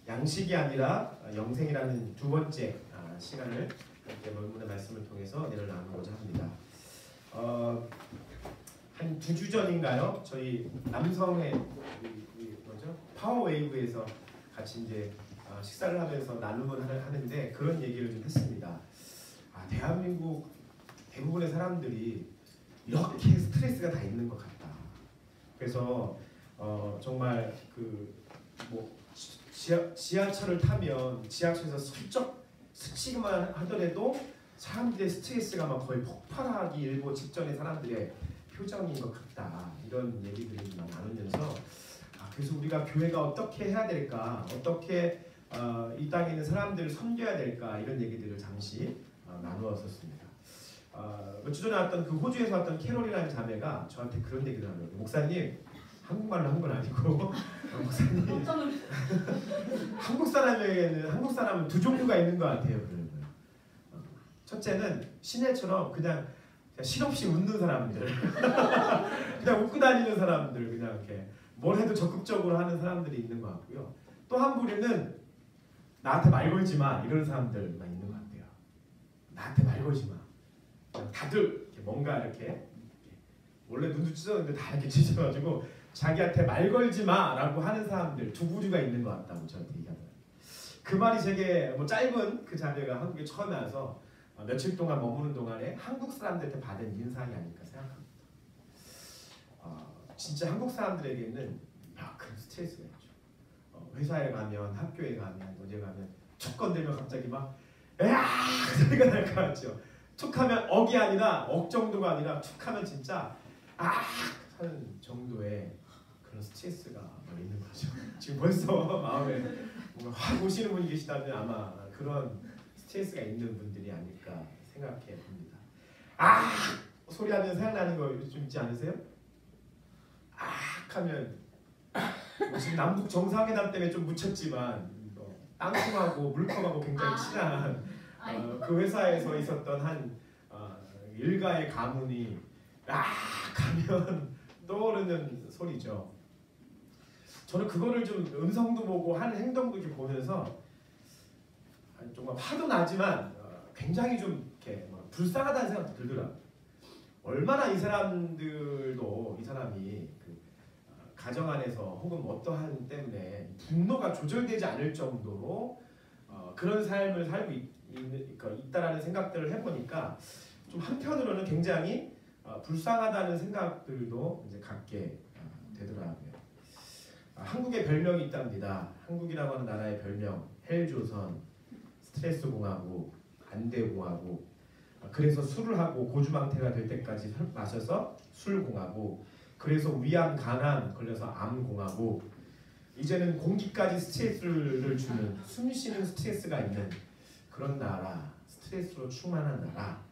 양식이 아니라 영생이라는 두 번째 시간을 함께 본문의 말씀을 통해서 은혜를 나누고자 합니다. 한 2주 전인가요? 저희 남성의 뭐죠? 파워웨이브에서 같이 이제 식사를 하면서 나눔을 하는데 그런 얘기를 좀 했습니다. 대한민국 대부분의 사람들이 이렇게 스트레스가 다 있는 것 같다. 그래서 정말 뭐 지하철을 타면 지하철에서 슬쩍 스치기만 하더라도 사람들의 스트레스가 막 거의 폭발하기 일보 직전의 사람들의 표정인 것 같다. 이런 얘기들을 나누면서 그래서 우리가 교회가 어떻게 해야 될까, 어떻게 이 땅에 있는 사람들을 섬겨야 될까, 이런 얘기들을 잠시 나누었었습니다. 며칠 전에 왔던 그 호주에서 왔던 캐롤이라는 자매가 저한테 그런 얘기를 하더라고요. 목사님, 한국말로 한 건 아니고 목사님 한국 사람은 두 종류가 있는 것 같아요. 그러는 거예요. 첫째는 시내처럼 그냥 실없이 웃는 사람들 그냥 웃고 다니는 사람들, 그냥 이렇게 뭘 해도 적극적으로 하는 사람들이 있는 것 같고요. 또 한 부류는 나한테 말 걸지 마 이런 사람들만 있는 것 같아요. 나한테 말 걸지 마. 다들 이렇게 뭔가 이렇게 원래 눈도 찢었는데 다 이렇게 찢어가지고 자기한테 말 걸지 마라고 하는 사람들 두 부류가 있는 것 같다고 저한테 얘기하더라고요. 그 말이 되게 뭐 짧은 그 자매가 한국에 처음에 와서 며칠 동안 머무는 동안에 한국 사람들한테 받은 인상이 아닐까 생각합니다. 진짜 한국 사람들에게는 큰 스트레스가 있죠. 회사에 가면, 학교에 가면, 어디 가면 툭 건들면 갑자기 막 으악 소리가 날 것 같죠. 툭하면 억이 아니라 억 정도가 아니라 툭하면 진짜 하는 정도의 그런 스트레스가 있는 거죠. 지금 벌써 마음에 뭔가 확 오시는 분이 계시다면 아마 그런 스트레스가 있는 분들이 아닐까 생각해 봅니다. 소리하면 생각나는 거 좀 있지 않으세요? 하면 지금 남북 정상회담 때문에 좀 묻혔지만 땅콩하고 물컵하고 굉장히 친한 그 회사에서 있었던 한 일가의 가문이 하면 떠오르는 소리죠. 저는 그거를 좀 음성도 보고 하는 행동도 이렇게 보면서 정말 화도 나지만 굉장히 좀 이렇게 불쌍하다는 생각도 들더라고요. 얼마나 이 사람들도 이 사람이 가정 안에서 혹은 어떠한 때문에 분노가 조절되지 않을 정도로 그런 삶을 살고 있다라는 생각들을 해보니까 좀 한편으로는 굉장히 불쌍하다는 생각들도 이제 갖게 되더라고요. 한국의 별명이 있답니다. 한국이라고 하는 나라의 별명, 헬조선, 스트레스공화국, 안대공화국. 그래서 술을 하고 고주망태가 될 때까지 마셔서 술공화국. 그래서 위암, 간암 걸려서 암공화국. 이제는 공기까지 스트레스를 주는, 숨쉬는 스트레스가 있는 그런 나라, 스트레스로 충만한 나라.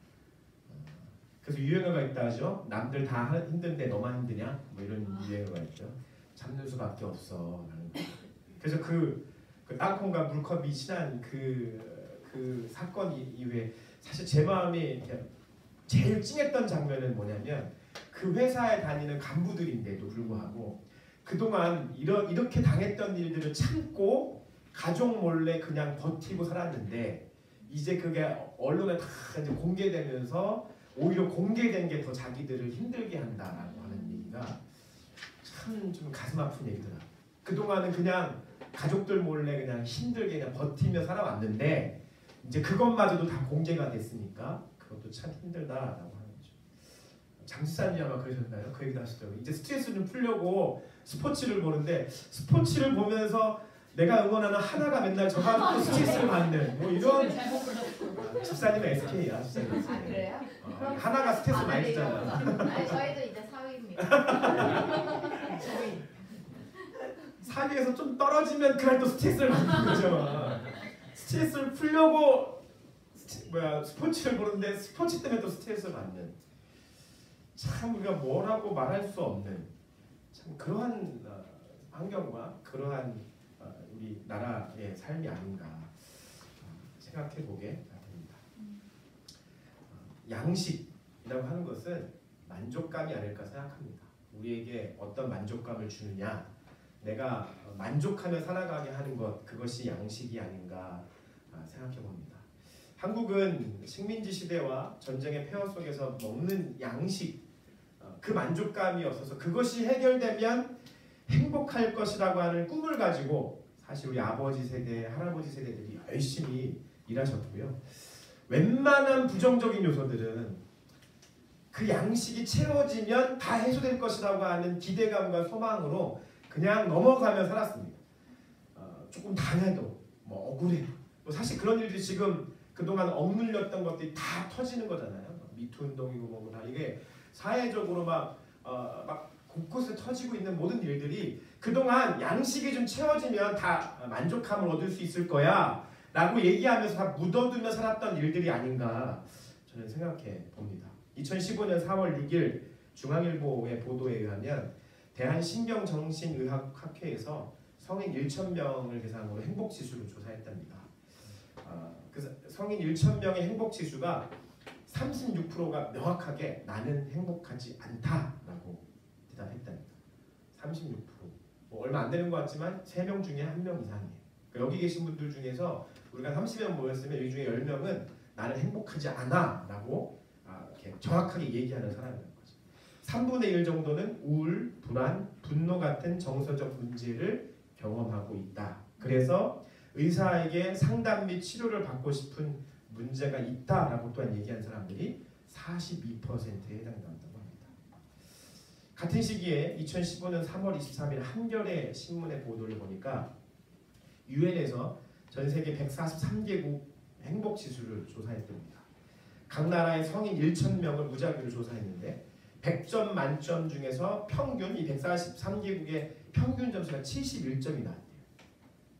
그래서 유행어가 있다 하죠. 남들 다 힘든데 너만 힘드냐? 뭐 이런 유행어가 있죠. 잡는 수밖에 없어. 그래서 그 땅콩과 물컵이 친한 그 사건 이후에 사실 제 마음이 제일 찡했던 장면은 뭐냐면 그 회사에 다니는 간부들인데도 불구하고 그동안 이렇게 당했던 일들을 참고 가족 몰래 그냥 버티고 살았는데 이제 그게 언론에 다 이제 공개되면서 오히려 공개된 게 더 자기들을 힘들게 한다라고 하는 얘기가 참 좀 가슴 아픈 얘기더라고요. 그동안은 그냥 가족들 몰래 그냥 힘들게 그냥 버티며 살아왔는데 이제 그것마저도 다 공개가 됐으니까 그것도 참 힘들다라고 하는 거죠. 장지사님이 아마 그러셨나요? 그 얘기도 하시더라고요. 이제 스트레스 좀 풀려고 스포츠를 보는데 스포츠를 보면서 내가 응원하는 하나가 맨날 저가지고 스트레스를 받는 뭐 이런. 집사님은 SK야. 집사님 SK. 그래요? 하나가 스트레스 많이 주잖아. 저희도 이제 사위입니다. 사위에서 좀 떨어지면 그날 또 스트레스를 받는 거죠. 스트레스를 풀려고 스포츠를 보는데 스포츠 때문에 또 스트레스를 받는. 참 우리가 뭐라고 말할 수 없는 참 그러한 환경과 그러한 우리 나라의 삶이 아닌가 생각해 보게 됩니다. 양식이라고 하는 것은 만족감이 아닐까 생각합니다. 우리에게 어떤 만족감을 주느냐, 내가 만족하며 살아가게 하는 것, 그것이 양식이 아닌가 생각해 봅니다. 한국은 식민지 시대와 전쟁의 폐허 속에서 먹는 양식, 그 만족감이 없어서 그것이 해결되면 행복할 것이라고 하는 꿈을 가지고 사실 우리 아버지 세대, 할아버지 세대들이 열심히 일하셨고요. 웬만한 부정적인 요소들은 그 양식이 채워지면 다 해소될 것이라고 하는 기대감과 소망으로 그냥 넘어가며 살았습니다. 조금 당해도 뭐 억울해도 사실 그런 일들이 지금 그동안 억눌렸던 것들이 다 터지는 거잖아요. 미투 운동이고 뭐고 다 이게 사회적으로 막 곳곳에 터지고 있는 모든 일들이 그동안 양식이 좀 채워지면 다 만족함을 얻을 수 있을 거야 라고 얘기하면서 다 묻어두며 살았던 일들이 아닌가 저는 생각해 봅니다. 2015년 4월 6일 중앙일보의 보도에 의하면 대한신경정신의학학회에서 성인 1,000명을 대상으로 행복지수를 조사했답니다. 그 성인 1,000명의 행복지수가 36%가 명확하게 나는 행복하지 않다라고 대답했답니다. 36%. 뭐 얼마 안 되는 것 같지만 3명 중에 1명 이상이에요. 그러니까 여기 계신 분들 중에서 우리가 30명 모였으면 여기 중에 10명은 나는 행복하지 않아 라고 이렇게 정확하게 얘기하는 사람이라는 거죠. 3분의 1 정도는 우울, 불안, 분노 같은 정서적 문제를 경험하고 있다. 그래서 의사에게 상담 및 치료를 받고 싶은 문제가 있다라고 또한 얘기한 사람들이 42%에 해당한다고 합니다. 같은 시기에 2015년 3월 23일 한겨레 신문의 보도를 보니까 유엔에서 전 세계 143개국 행복지수를 조사했답니다. 각 나라의 성인 1,000명을 무작위로 조사했는데 100점 만점 중에서 평균 이 143개국의 평균 점수가 71점이 나왔대요.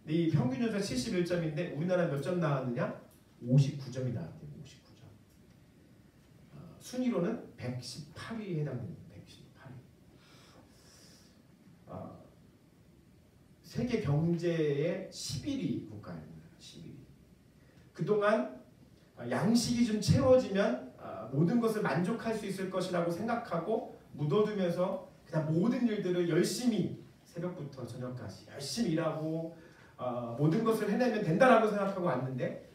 근데 이 평균 점수가 71점인데 우리나라 몇 점 나왔느냐? 59점이 나왔대요. 59점. 순위로는 118위에 해당됩니다. 118위. 세계 경제의 11위 국가입니다. 11위. 그동안 양식이 좀 채워지면 모든 것을 만족할 수 있을 것이라고 생각하고 묻어두면서 그냥 모든 일들을 열심히 새벽부터 저녁까지 열심히 일하고 모든 것을 해내면 된다라고 생각하고 왔는데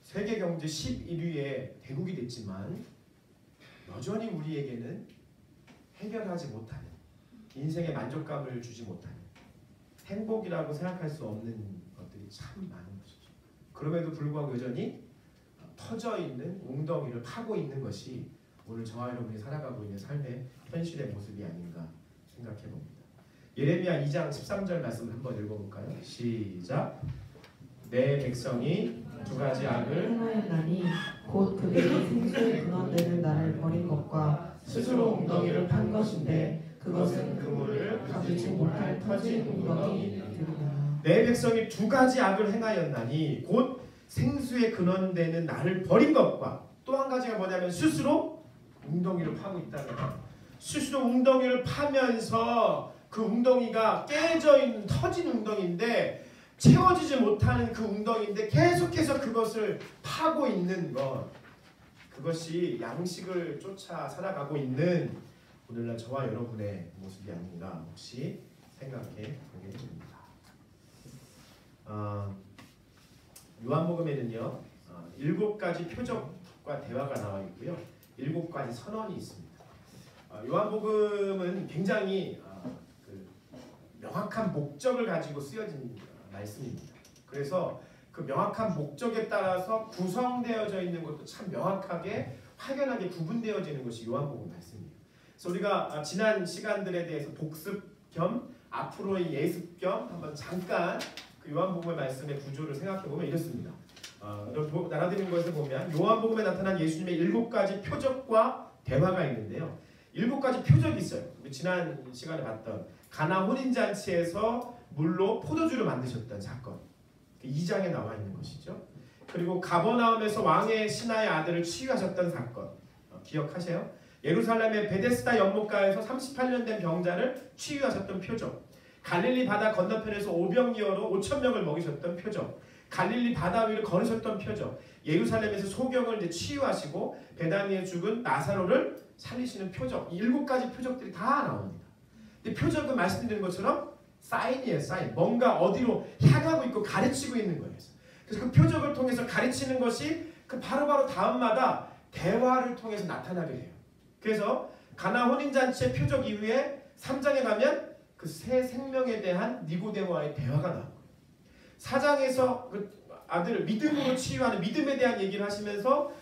세계 경제 11위에 대국이 됐지만 여전히 우리에게는 해결하지 못하는 인생의 만족감을 주지 못하는 행복이라고 생각할 수 없는 것들이 참 많은 것이죠. 그럼에도 불구하고 여전히 터져 있는 웅덩이를 파고 있는 것이 오늘 저와 여러분이 살아가고 있는 삶의 현실의 모습이 아닌가 생각해 봅니다. 예레미야 2장 13절 말씀을 한번 읽어볼까요? 시작. 내 백성이 두 가지 악을 행하였나니 곧 그들이 생수의 근원되는 나를 버린 것과 스스로 웅덩이를 판 것인데 그것은 그물을 가두지 못할 터진 웅덩이이니라. 내 백성이 두 가지 악을 행하였나니 곧 생수의 근원되는 나를 버린 것과 또 한 가지가 뭐냐면 스스로 웅덩이를 파고 있다는 것. 스스로 웅덩이를 파면서 그 웅덩이가 깨져 있는 터진 웅덩이인데 채워지지 못하는 그 웅덩이인데 계속해서 그것을 파고 있는 것. 그것이 양식을 쫓아 살아가고 있는 오늘날 저와 여러분의 모습이 아닌가 혹시 생각해 보게 됩니다. 요한복음에는요 7가지 표적과 대화가 나와 있고요 7가지 선언이 있습니다. 요한복음은 굉장히 명확한 목적을 가지고 쓰여진 말씀입니다. 그래서 그 명확한 목적에 따라서 구성되어져 있는 것도 참 명확하게 확연하게 구분되어지는 것이 요한복음 말씀입니다. 그래서 우리가 지난 시간들에 대해서 복습 겸 앞으로의 예습 겸 한번 잠깐 그 요한복음의 말씀의 구조를 생각해 보면 이렇습니다. 나눠드린 것을 보면 요한복음에 나타난 예수님의 7가지 표적과 대화가 있는데요. 7가지 표적이 있어요. 우리 지난 시간에 봤던 가나 혼인잔치에서 물로 포도주를 만드셨던 사건 2장에 나와 있는 것이죠. 그리고 가버나움에서 왕의 신하의 아들을 치유하셨던 사건 기억하세요? 예루살렘의 베데스다 연못가에서 38년 된 병자를 치유하셨던 표적, 갈릴리 바다 건너편에서 오병이어로 5,000명을 먹이셨던 표적, 갈릴리 바다 위를 걸으셨던 표적, 예루살렘에서 소경을 이제 치유하시고 베다니에 죽은 나사로를 살리시는 표적, 이 7가지 표적들이 다 나옵니다. 근데 표적은 말씀드린 것처럼 사인이에요. 사인. 뭔가 어디로 향하고 있고 가르치고 있는 거예요. 그래서 그 표적을 통해서 가르치는 것이 그 바로바로 다음마다 대화를 통해서 나타나게 돼요. 그래서 가나 혼인잔치의 표적 이후에 3장에 가면 그 새 생명에 대한 니고데모와의 대화가 나오고 4장에서 그 아들을 믿음으로 치유하는 믿음에 대한 얘기를 하시면서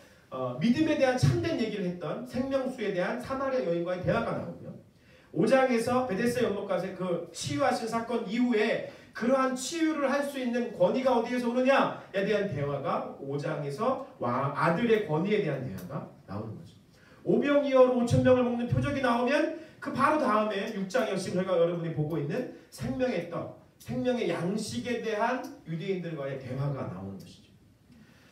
믿음에 대한 참된 얘기를 했던 생명수에 대한 사마리아 여인과의 대화가 나오고요. 5장에서 베데스다 연못가에서 그 치유하신 사건 이후에 그러한 치유를 할 수 있는 권위가 어디에서 오느냐에 대한 대화가 5장에서 아들의 권위에 대한 대화가 나오는 거죠. 오병이어로 5,000명을 먹는 표적이 나오면 그 바로 다음에 6장 역시 저희가 여러분이 보고 있는 생명의 떡, 생명의 양식에 대한 유대인들과의 대화가 나오는 것이죠.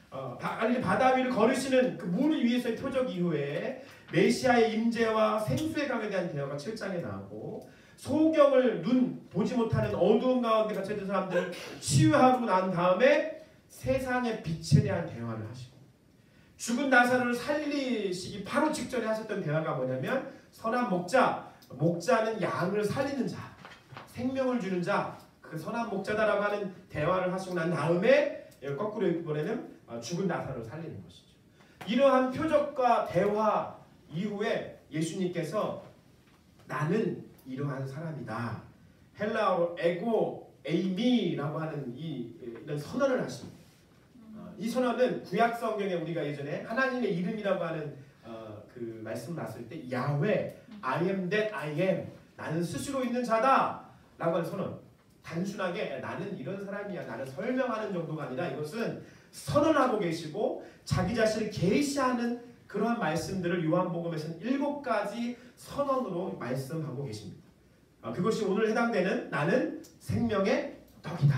바다 위를 걸으시는 그 물 위에서의 표적 이후에 메시아의 임재와 생수의 강에 대한 대화가 7장에 나오고 소경을 눈 보지 못하는 어두운 가운데 갇혀있는 사람들을 치유하고 난 다음에 세상의 빛에 대한 대화를 하시고 죽은 나사로를 살리시기 바로 직전에 하셨던 대화가 뭐냐면 선한 목자는 양을 살리는 자, 생명을 주는 자, 그 선한 목자다라고 하는 대화를 하시고 난 다음에 거꾸로 이번에는 죽은 나사로를 살리는 것이죠. 이러한 표적과 대화 이후에 예수님께서 나는 이러한 사람이다. 헬라어로 에고 에이미라고 하는 이런 선언을 하십니다. 이 선언은 구약 성경에 우리가 예전에 하나님의 이름이라고 하는 그 말씀 났을 때 야훼, I am that I am, 나는 스스로 있는 자다 라고 하는 선언. 단순하게 나는 이런 사람이야, 나는 설명하는 정도가 아니라 이것은 선언하고 계시고 자기 자신을 계시하는 그러한 말씀들을 요한복음에서는 7가지 선언으로 말씀하고 계십니다. 그것이 오늘 해당되는 나는 생명의 떡이다.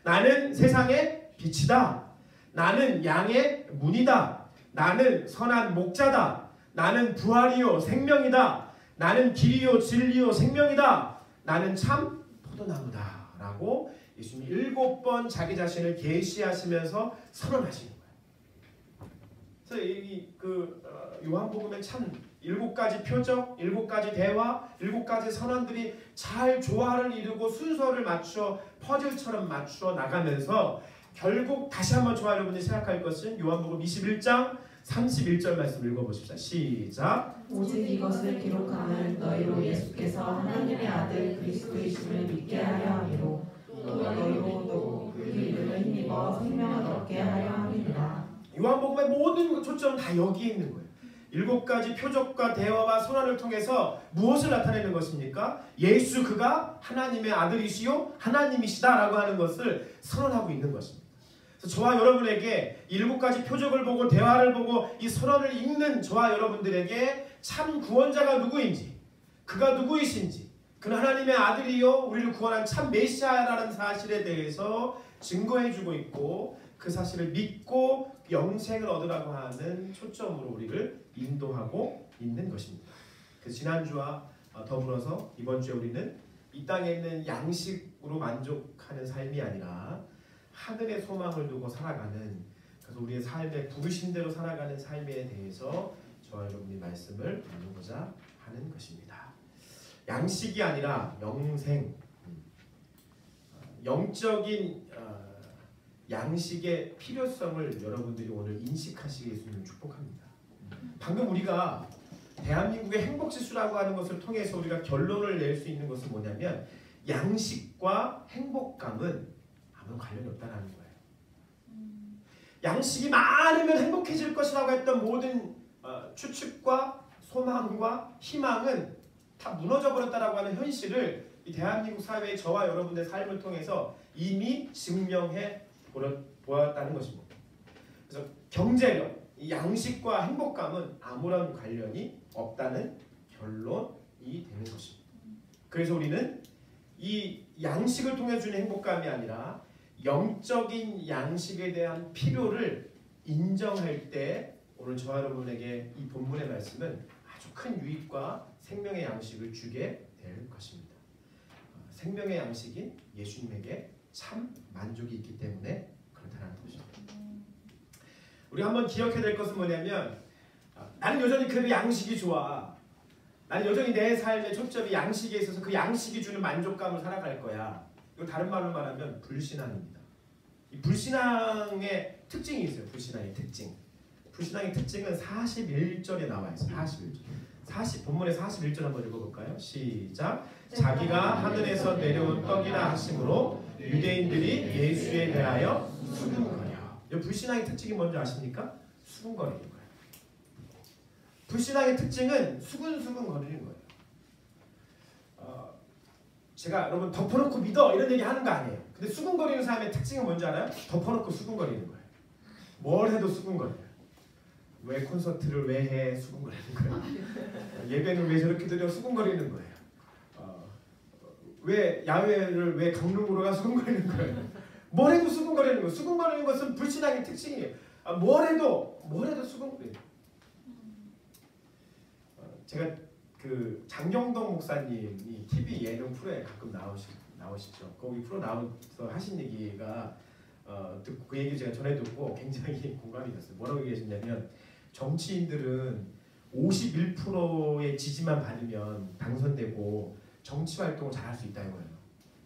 나는 세상의 빛이다. 나는 양의 문이다. 나는 선한 목자다. 나는 부활이요 생명이다. 나는 길이요 진리요 생명이다. 나는 참 포도나무다. 라고 예수님이 7번 자기 자신을 계시하시면서 선언하시는 거예요. 그래서 요한복음의 참 7가지 표적, 7가지 대화, 7가지 선언들이 잘 조화를 이루고 순서를 맞추어 퍼즐처럼 맞추어 나가면서 결국 다시 한번 저와 여러분이 생각할 것은 요한복음 21장 31절 말씀 읽어보십시다. 시작. 오직 이것을 기록하는 너희로 예수께서 하나님의 아들 그리스도이심을 믿게 하려 함이로 또 너희로 또 그 이름을 힘입어 생명을 얻게 하려 함이니라. 요한복음의 모든 초점은 다 여기에 있는 거예요. 7가지 표적과 대화와 선언을 통해서 무엇을 나타내는 것입니까? 예수 그가 하나님의 아들이시요 하나님이시다라고 하는 것을 선언하고 있는 것입니다. 그래서 저와 여러분에게 7가지 표적을 보고 대화를 보고 이 선언을 읽는 저와 여러분들에게 참 구원자가 누구인지, 그가 누구이신지, 그는 하나님의 아들이요 우리를 구원한 참 메시아라는 사실에 대해서 증거해주고 있고 그 사실을 믿고 영생을 얻으라고 하는 초점으로 우리를 인도하고 있는 것입니다. 그래서 지난주와 더불어서 이번 주에 우리는 이 땅에 있는 양식으로 만족하는 삶이 아니라 하늘의 소망을 두고 살아가는, 그래서 우리의 삶에 부르신 대로 살아가는 삶에 대해서 저와 여러분이 말씀을 나누고자 하는 것입니다. 양식이 아니라 영생, 영적인 양식의 필요성을 여러분들이 오늘 인식하시게 예수님을 축복합니다. 방금 우리가 대한민국의 행복지수라고 하는 것을 통해서 우리가 결론을 낼 수 있는 것은 뭐냐면 양식과 행복감은 아무런 관련이 없다는 거예요. 양식이 많으면 행복해질 것이라고 했던 모든 추측과 소망과 희망은 다 무너져 버렸다라고 하는 현실을 이 대한민국 사회의 저와 여러분의 삶을 통해서 이미 증명해 보았다는 것입니다. 그래서 경제력, 이 양식과 행복감은 아무런 관련이 없다는 결론이 되는 것입니다. 그래서 우리는 이 양식을 통해 주는 행복감이 아니라 영적인 양식에 대한 필요를 인정할 때 오늘 저와 여러분에게 이 본문의 말씀은 아주 큰 유익과 생명의 양식을 주게 될 것입니다. 생명의 양식인 예수님에게 참 만족이 있기 때문에 그렇다는 것입니다. 우리 한번 기억해야 될 것은 뭐냐면 나는 여전히 그래도 양식이 좋아. 나는 여전히 내 삶의 초점이 양식에 있어서 그 양식이 주는 만족감을 살아갈 거야. 이거 다른 말로 말하면 불신앙입니다. 이 불신앙의 특징이 있어요. 불신앙의 특징. 불신앙의 특징은 41절에 나와 있어요. 41절. 본문의 41절 한번 읽어볼까요? 시작. 자기가 하늘에서 내려온 떡이라 하심으로 유대인들이 예수에 대하여 수군거려. 이 불신앙의 특징이 뭔지 아십니까? 수군거리는 거예요. 불신앙의 특징은 수근수근 거리는 거예요. 제가 여러분 덮어놓고 믿어 이런 얘기 하는 거 아니에요. 근데 수근거리는 사람의 특징은 뭔지 알아요? 덮어놓고 수근거리는 거예요. 뭘 해도 수근거려요. 왜 콘서트를 왜 해? 수근거리는 거예요. 예배는 왜 저렇게 드려? 수근거리는 거예요. 왜 야외를 왜 강릉으로 가? 수근거리는 거예요. 뭘 해도 수근거리는 거예요. 수근거리는 것은 불신앙의 특징이에요. 뭘 해도 수근거려요. 제가 그 장경동 목사님이 TV 예능 프로에 가끔 나오시죠. 거기 프로 나와서 하신 얘기가 듣고 그 얘기 제가 전해 듣고 굉장히 공감이 됐어요. 뭐라고 얘기하셨냐면 정치인들은 51%의 지지만 받으면 당선되고 정치 활동을 잘할 수 있다는 거예요.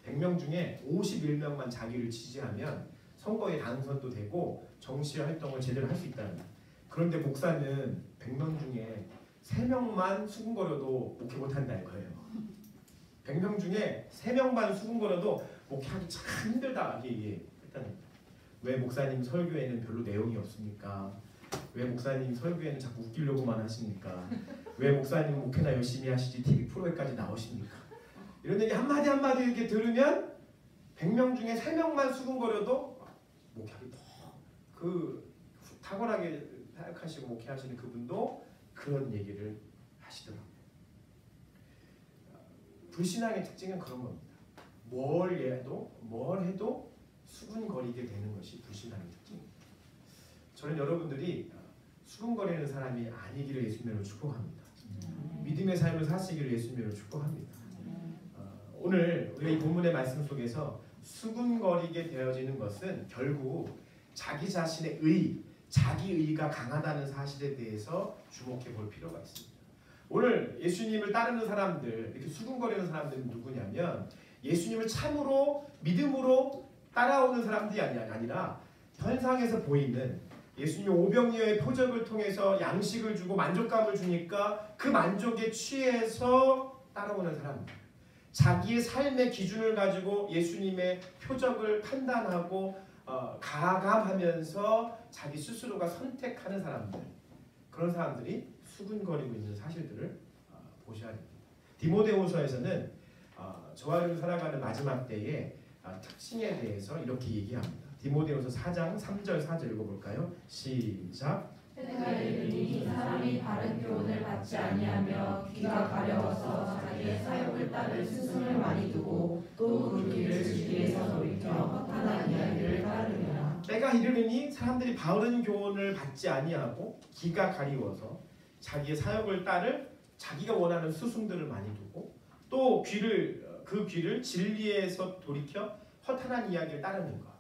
100명 중에 51명만 자기를 지지하면 선거에 당선도 되고 정치 활동을 제대로 할 수 있다는 거예요. 그런데 목사는 100명 중에 3명만 수군거려도 목회 못한다는 거예요. 100명 중에 3명만 수군거려도 목회하기 참 힘들다. 이게 일단 왜 목사님 설교에는 별로 내용이 없습니까? 왜 목사님 설교에는 자꾸 웃기려고만 하십니까? 왜 목사님 목회나 열심히 하시지 TV 프로에까지 나오십니까? 이런 얘기 한마디 한마디 이렇게 들으면 100명 중에 3명만 수군거려도 목회하기 더 탁월하게 사역하시고 목회하시는 그분도 그런 얘기를 하시더라고요. 불신앙의 특징은 그런 겁니다. 뭘 해도 수군거리게 되는 것이 불신앙의 특징입니다. 저는 여러분들이 수군거리는 사람이 아니기를 예수님으로 축복합니다. 믿음의 삶을 사시기를 예수님으로 축복합니다. 오늘 우리가 이 본문의 말씀 속에서 수군거리게 되어지는 것은 결국 자기 자신의 자기의가 강하다는 사실에 대해서 주목해 볼 필요가 있습니다. 오늘 예수님을 따르는 사람들, 이렇게 수군거리는 사람들은 누구냐면 예수님을 참으로 믿음으로 따라오는 사람들이 아니라 현상에서 보이는 예수님의 오병이어의 표적을 통해서 양식을 주고 만족감을 주니까 그 만족에 취해서 따라오는 사람들. 자기의 삶의 기준을 가지고 예수님의 표적을 판단하고 가감하면서 자기 스스로가 선택하는 사람들, 그런 사람들이 수군거리고 있는 사실들을 보셔야 됩니다. 디모데후서에서는 저와 여러분 살아가는 마지막 때의 특징에 대해서 이렇게 얘기합니다. 디모데후서 4장 3절 4절 읽어볼까요? 시작. 때가 이르니 사람이 바른 교훈을 받지 아니하며 귀가 가려워서 자기의 사욕을 따를 스승을 많이 두고 또 그 길을 지기에서 돌이켜 허탄한 이야기를 따르느라. 때가 이르니 사람들이 바른 교훈을 받지 아니하고 귀가 가리워서 자기의 사욕을 따를 자기가 원하는 스승들을 많이 두고 또 그 귀를 진리에서 돌이켜 허탄한 이야기를 따르는 것.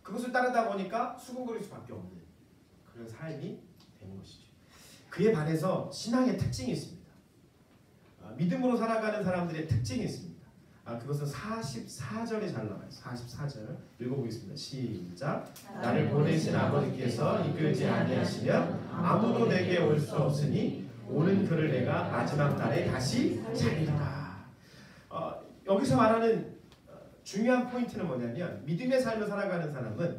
그것을 따르다 보니까 수군거릴 수밖에 없는 그런 삶이 되는 것이죠. 그에 반해서 신앙의 특징이 있습니다. 믿음으로 살아가는 사람들의 특징이 있습니다. 그것은 44절에 잘 나와요. 44절 읽어보겠습니다. 시작. 나를 보내신 아버지께서 이끌지 아니하시면 아무도 내게 올 수 없으니 오는 그를 내가 마지막 날에 다시 찾으리라. 여기서 말하는 중요한 포인트는 뭐냐면 믿음의 삶을 살아가는 사람은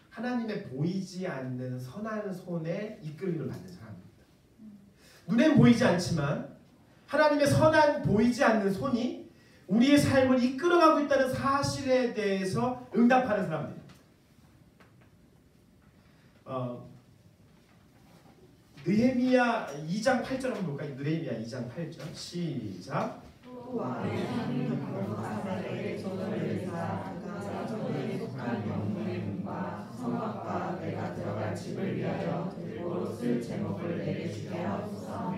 하나님의 보이지 않는 선한 손에 이끌림을 받는 사람입니다. 눈엔 보이지 않지만 하나님의 선한 보이지 않는 손이 우리의 삶을 이끌어가고 있다는 사실에 대해서 응답하는 사람들입니다. 느헤미야 2장 8절 한번 볼까요? 느헤미야 2장 8절 시작. 사사에게 손을 내사 그가 저들에 속한 영문의 문과 성막과 내가 들어갈 집을 위하여 들고 쓸 제목을 내게 주게 하옵소서.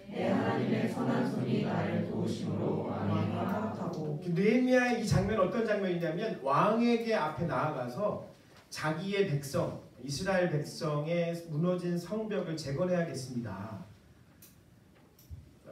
내 하나님의 선한 손이 나를 도우심으로 왕이 허락하고. 느헤미야의 이 장면은 어떤 장면이냐면 왕에게 앞에 나아가서 자기의 백성 이스라엘 백성의 무너진 성벽을 재건해야겠습니다.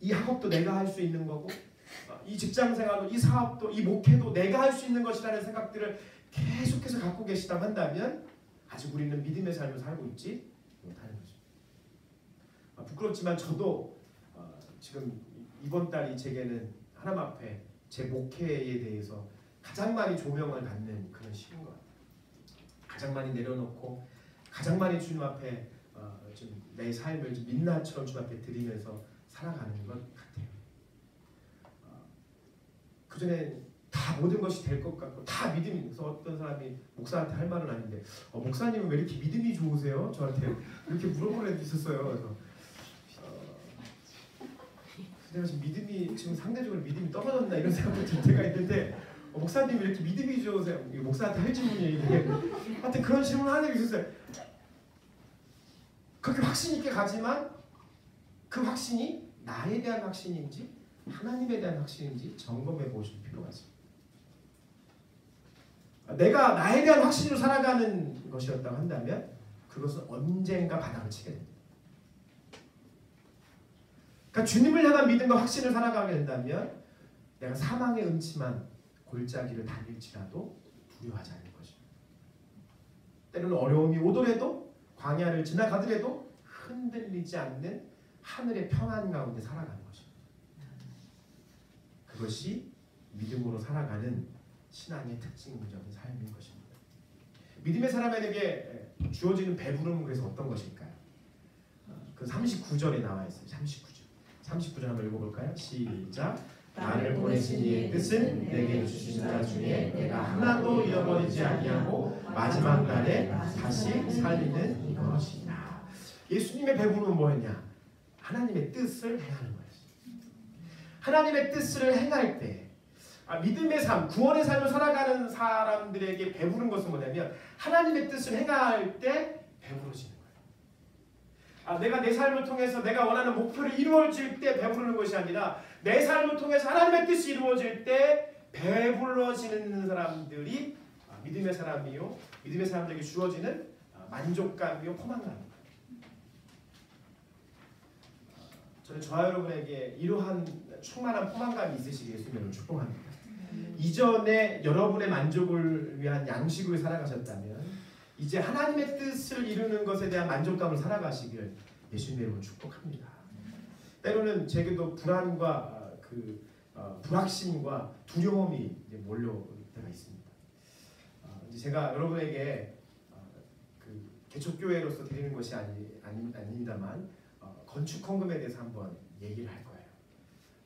이 학업도 내가 할 수 있는 거고 이 직장생활도 이 사업도 이 목회도 내가 할 수 있는 것이라는 생각들을 계속해서 갖고 계시다고 한다면 아직 우리는 믿음의 삶을 살고 있지 못하는 거죠. 부끄럽지만 저도 지금 이번 달이 제게는 하나님 앞에 제 목회에 대해서 가장 많이 조명을 받는 그런 시기인 것 같아요. 가장 많이 내려놓고 가장 많이 주님 앞에 좀 내 삶을 좀 민낯처럼 주님 앞에 드리면서 살아가는 것 같아요. 그 전에 다 모든 것이 될 것 같고 다 믿음이 있어서 어떤 사람이 목사한테 할 말은 아닌데 목사님은 왜 이렇게 믿음이 좋으세요? 저한테 이렇게 물어보는 애도 있었어요. 그래서 내가 지금 믿음이 지금 상대적으로 믿음이 떨어졌나 이런 생각도 들 때가 있는데 목사님이 왜 이렇게 믿음이 좋으세요? 목사한테 할 질문이에요 이게. 하여튼 그런 질문을 하는 게 있었어요. 그렇게 확신 있게 가지만 그 확신이 나에 대한 확신인지 하나님에 대한 확신인지 점검해 보실 필요가 있습니다. 내가 나에 대한 확신으로 살아가는 것이었다고 한다면 그것은 언젠가 바닥을 치게 됩니다. 그러니까 주님을 향한 믿음과 확신을 살아가게 된다면 내가 사망의 음침한 골짜기를 다닐지라도 두려워하지 않을 것입니다. 때로는 어려움이 오더라도 광야를 지나가더라도 흔들리지 않는 하늘의 평안 가운데 살아가는 것입니다. 그것이 믿음으로 살아가는 신앙의 특징적인 삶인 것입니다. 믿음의 사람에게 주어지는 배부름은 그래서 어떤 것일까요? 그 39절에 나와 있어요. 39절 한번 읽어볼까요? 시작. 나를 보내신 이의 뜻은 내게 주신 자 중에 내가 하나도 잃어버리지 아니하고 마지막 날에 다시 살리는 이것이다. 예수님의 배부름은 뭐였냐? 하나님의 뜻을 행하는 거였어요. 하나님의 뜻을 행할 때 믿음의 삶, 구원의 삶을 살아가는 사람들에게 배부른 것은 뭐냐면 하나님의 뜻을 행할 때 배부러지는 거예요. 내가 내 삶을 통해서 내가 원하는 목표를 이루어질 때 배부르는 것이 아니라 내 삶을 통해서 하나님의 뜻이 이루어질 때 배불러지는 사람들이 믿음의 사람이요, 믿음의 사람들에게 주어지는 만족감이요, 포만감입니다. 저는 저와 여러분에게 이러한 충만한 포만감이 있으시길 예수님으로 축복합니다. 이전에 여러분의 만족을 위한 양식을 살아가셨다면 이제 하나님의 뜻을 이루는 것에 대한 만족감을 살아가시길 예수님으로 축복합니다. 때로는 제게도 불안과 불확신과 두려움이 몰려올 때가 있습니다. 이제 제가 여러분에게 개척교회로서 드리는 것이 아닙니다만 건축 헌금에 대해서 한번 얘기를 할 거예요.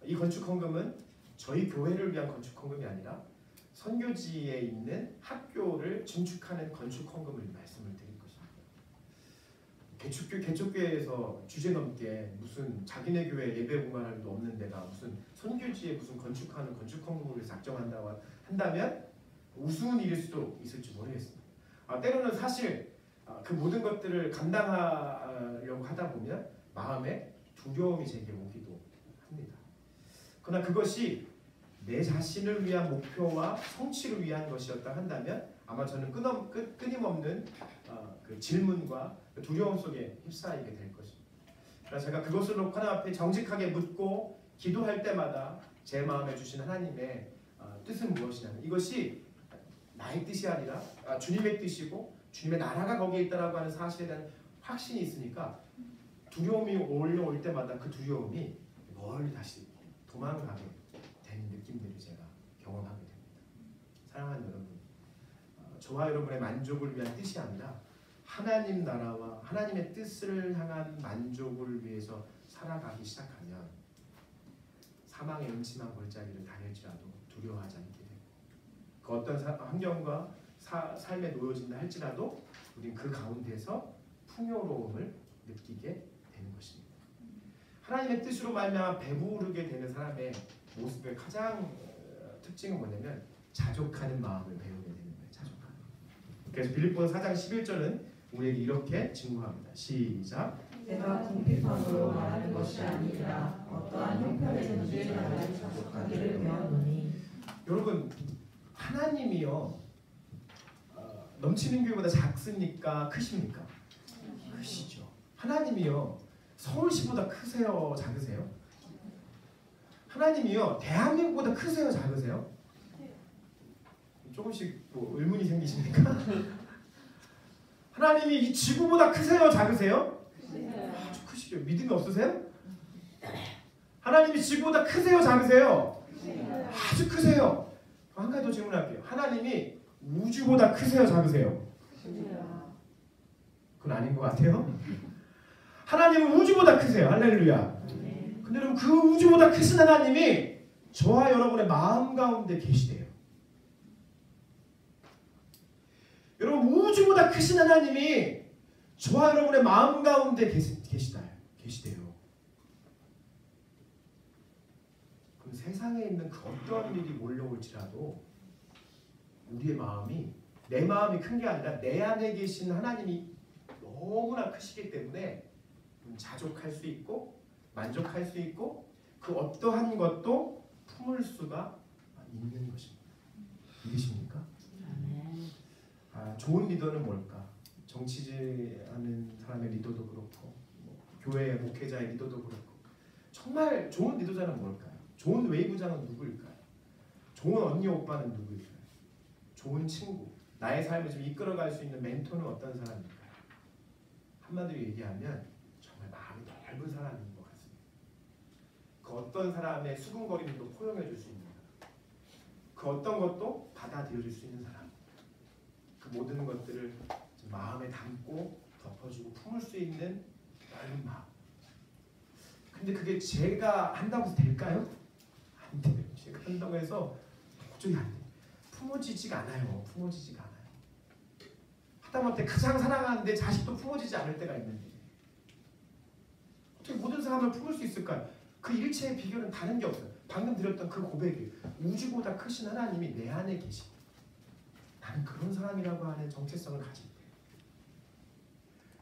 이 건축 헌금은 저희 교회를 위한 건축 헌금이 아니라 선교지에 있는 학교를 증축하는 건축 헌금을 말씀을 드릴 것입니다. 개척교회에서 주제넘게 무슨 자기네 교회 예배 공간할 도 없는 데가 무슨 선교지에 무슨 건축하는 건축 헌금을 작정한다고 한다면 우스운 일일 수도 있을지 모르겠습니다. 때로는 사실 그 모든 것들을 감당하려고 하다 보면 마음에 두려움이 제게 오기도 합니다. 그러나 그것이 내 자신을 위한 목표와 성취를 위한 것이었다 한다면 아마 저는 끊임없는 그 질문과 두려움 속에 휩싸이게 될 것입니다. 그래서 제가 그것을 놓고 하나님 앞에 정직하게 묻고 기도할 때마다 제 마음에 주신 하나님의 뜻은 무엇이냐, 이것이 나의 뜻이 아니라 주님의 뜻이고 주님의 나라가 거기에 있다라고 하는 사실에 대한 확신이 있으니까 두려움이 올려올 때마다 그 두려움이 멀리 다시 도망가게 되는 느낌들을 제가 경험하게 됩니다. 사랑하는 여러분, 저와 여러분의 만족을 위한 뜻이 아니라 하나님 나라와 하나님의 뜻을 향한 만족을 위해서 살아가기 시작하면 사망의 음침한 골짜기를 다닐지라도 두려워하지 않게 됩니다. 그 어떤 환경과 삶에 놓여진다 할지라도 우리는 그 가운데서 풍요로움을 느끼게 되는 것입니다. 하나님의 뜻으로 말미암아 배부르게 되는 사람의 모습의 가장 특징은 뭐냐면 자족하는 마음을 배우게 되는 거예요. 자족하는. 그래서 빌립보서 4장 11절은 우리에게 이렇게 증거합니다. 시작. 내가 궁핍함으로 말하는 것이 아니라 어떠한 형편에든지 나를 자족하기를 배웠노니. 여러분, 하나님이요 넘치는 교회보다 작습니까? 크십니까? 크시죠. 하나님이요 서울시보다 크세요? 작으세요? 하나님이요 대한민국보다 크세요 작으세요? 조금씩 뭐 의문이 생기십니까? 하나님이 이 지구보다 크세요 작으세요? 아주 크시죠. 믿음이 없으세요? 하나님이 지구보다 크세요 작으세요? 아주 크세요. 한 가지 더 질문할게요. 하나님이 우주보다 크세요 작으세요? 그건 아닌 것 같아요. 하나님은 우주보다 크세요. 할렐루야. 근데 여러분 그 우주보다 크신 하나님이 저와 여러분의 마음 가운데 계시대요. 여러분 우주보다 크신 하나님이 저와 여러분의 마음 가운데 계시대요. 그럼 세상에 있는 그 어떠한 일이 몰려올지라도 우리의 마음이 내 마음이 큰 게 아니라 내 안에 계신 하나님이 너무나 크시기 때문에 자족할 수 있고 만족할 수 있고 그 어떠한 것도 품을 수가 있는 것입니다. 믿으십니까? 좋은 리더는 뭘까? 정치하는 사람의 리더도 그렇고 교회 목회자의 리더도 그렇고 정말 좋은 리더자는 뭘까요? 좋은 웨이브장은 누구일까요? 좋은 언니 오빠는 누구일까요? 좋은 친구, 나의 삶을 좀 이끌어갈 수 있는 멘토는 어떤 사람일까요? 한마디로 얘기하면 정말 마음이 넓은 사람인 것 같습니다. 그 어떤 사람의 수근거림도 포용해 줄 수 있는 사람, 그 어떤 것도 받아들여 줄 수 있는 사람, 그 모든 것들을 마음에 담고 덮어주고 품을 수 있는 넓은 마음. 근데 그게 제가 한다고 해서 될까요? 안 돼요. 제가 한다고 해서 도저히 안 돼요. 품어지지가 않아요. 품어지지가 않아요. 하다못해 가장 사랑하는데 자식도 품어지지 않을 때가 있는데 어떻게 모든 사람을 품을 수 있을까요? 그 일체의 비결은 다른 게 없어요. 방금 드렸던 그 고백이 우주보다 크신 하나님이 내 안에 계시고 나는 그런 사람이라고 하는 정체성을 가질 때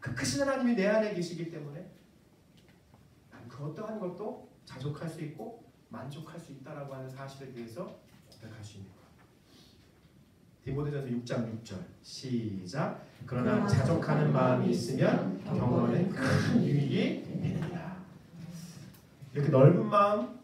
그 크신 하나님이 내 안에 계시기 때문에 나는 그 어떠한 것도 자족할 수 있고 만족할 수 있다라고 하는 사실에 대해서 고백할 수 있는 거예요. 디모데전서 6장 6절 시작. 그러나 자족하는 마음이 있으면 경건은 큰 유익이 됩니다. 이렇게 넓은 마음,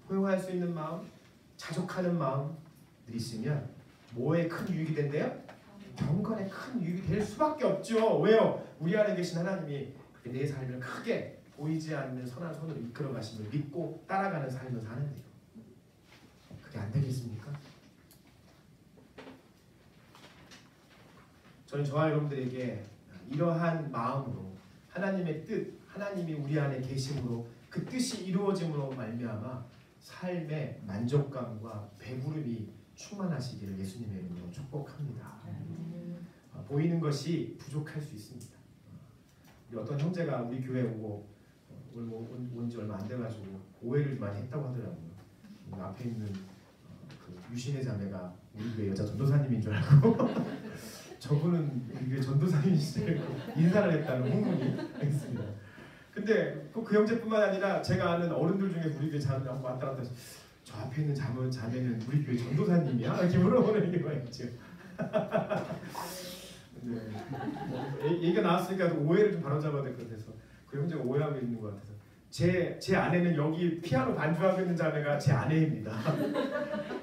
포용할 수 있는 마음, 자족하는 마음들이 있으면 뭐에 큰 유익이 된대요? 경건에 큰 유익이 될 수밖에 없죠. 왜요? 우리 안에 계신 하나님이 내 삶을 크게 보이지 않는 선한 손으로 이끌어 가심을 믿고 따라가는 삶을 사는데요. 그게 안 되겠습니까? 저는 저와 여러분들에게 이러한 마음으로 하나님의 뜻, 하나님이 우리 안에 계심으로 그 뜻이 이루어짐으로 말미암아 삶의 만족감과 배부름이 충만하시기를 예수님의 이름으로 축복합니다. 보이는 것이 부족할 수 있습니다. 우리 어떤 형제가 우리 교회 오고 온 지 얼마 안 돼가지고 오해를 많이 했다고 하더라고요. 앞에 있는 그 유신의 자매가 우리 교회 여자 전도사님인 줄 알고 저분은 우리 교회 전도사님이시죠. 인사를 했다는 후문이 있습니다. 근데 그 형제뿐만 아니라 제가 아는 어른들 중에 우리 교회 자매 왔다 갔다 해서 저 앞에 있는 자매는 우리 교회 전도사님이야? 이렇게 물어보는 경우가 있죠. 네. 얘기가 나왔으니까 오해를 좀 바로잡아야 될 것 같아서 그 형제가 오해하고 있는 것 같아서 제 아내는 여기 피아노 반주하고 있는 자매가 제 아내입니다.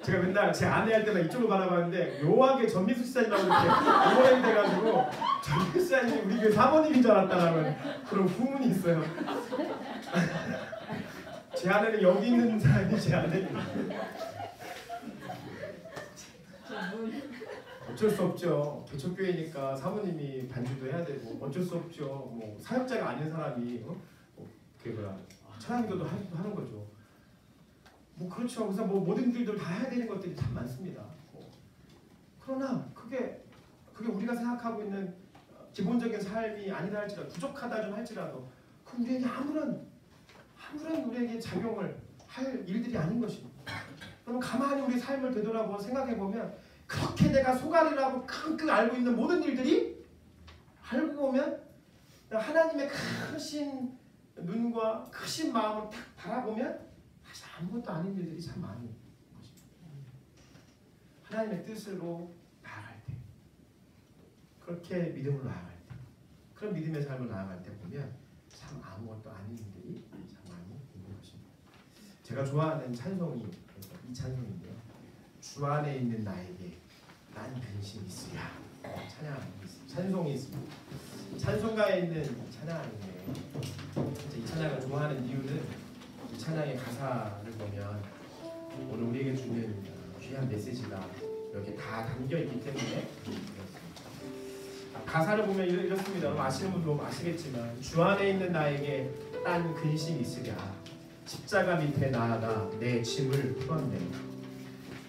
제가 맨날 제 아내 할 때만 이쪽으로 바라봤는데 묘하게 전미수 시사님하고 이렇게 오해가 돼가지고 전미수 시사님이 우리 교회 사모님인 줄 알았다라는 그런 후문이 있어요. 제 아내는 여기 있는 사람이 제 아내입니다. 어쩔 수 없죠. 개척교회니까 사모님이 반주도 해야 되고 어쩔 수 없죠. 뭐 사역자가 아닌 사람이 찬양기도도 하는 거죠. 뭐 그렇죠. 그래서 뭐 모든 일들 다 해야 되는 것들이 참 많습니다. 그러나 그게 우리가 생각하고 있는 기본적인 삶이 아니다 할지라도 부족하다 좀 할지라도 그 우리에게 아무런 우리에게 작용을 할 일들이 아닌 것입니다. 그럼 가만히 우리 삶을 되돌아보고 생각해 보면 그렇게 내가 속앓이라고 끙끙 앓고 있는 모든 일들이 알고 보면 하나님의 크신 눈과 크신 마음을 딱 바라보면 사실 아무것도 아닌 일들이 참 많은 것입니다. 하나님의 뜻으로 나아갈 때 그렇게 믿음으로 나아갈 때 그런 믿음의 삶을 나아갈 때 보면 참 아무것도 아닌 일들이 참 많이 있는 것입니다. 제가 좋아하는 찬송이 이 찬송인데요. 주 안에 있는 나에게 난 근심이 있으랴. 찬송이 있습니다. 찬송가에 있는 찬양인데 이 찬양을 좋아하는 이유는 이 찬양의 가사를 보면 오늘 우리에게 주는 귀한 메시지가 이렇게 다 담겨 있기 때문에 가사를 보면 이렇습니다. 여러분 아시는 분도 아시겠지만 주 안에 있는 나에게 딴 근심이 있으랴. 십자가 밑에 나아가 내 짐을 풀었네.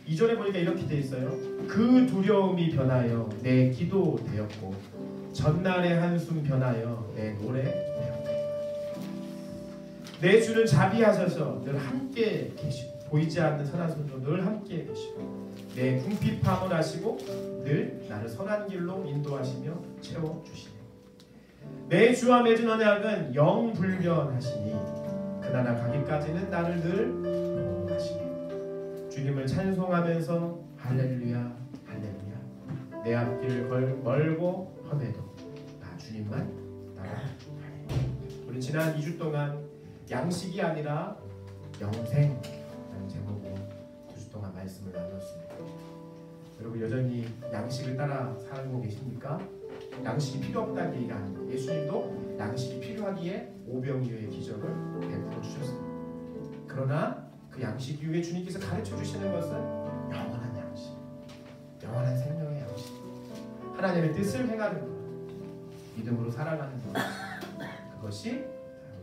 2절에 보니까 이렇게 돼 있어요. 그 두려움이 변하여 내 기도 되었고 전날의 한숨 변하여 내 노래 되었네. 내 주는 자비하셔서 늘 함께 계시고 보이지 않는 선한 손으로 늘 함께 계시고 내 궁핍함을 하시고 늘 나를 선한 길로 인도하시며 채워주시네. 내 주와 맺은 언약은 영불변하시니 그날아 가기까지는 나를 늘 보호하시네. 주님을 찬송하면서 할렐루야 할렐루야 내 앞길 멀고 험해도 나 주님만 따라가리. 우리 지난 2주 동안 양식이 아니라 영생라는 제목으로 2주 동안 말씀을 나눴습니다. 여러분 여전히 양식을 따라 살고 계십니까? 양식이 필요 없다는 얘기가 아닙니다. 예수님도 양식이 필요하기에 오병이어의 기적을 베풀어 주셨습니다. 그러나 그 양식 이후에 주님께서 가르쳐 주시는 것은 영원한 양식, 영원한 생명의 양식, 하나님의 뜻을 행하는 것, 믿음으로 살아가는 것, 그것이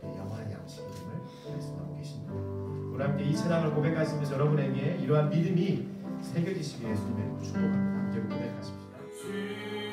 우리의 영원한 양식임을 말씀하고 계십니다. 우리 함께 이 찬양을 고백하시면서 여러분에게 이러한 믿음이 새겨지시기를 예수님의 축복합니다. 함께 고백하십시다.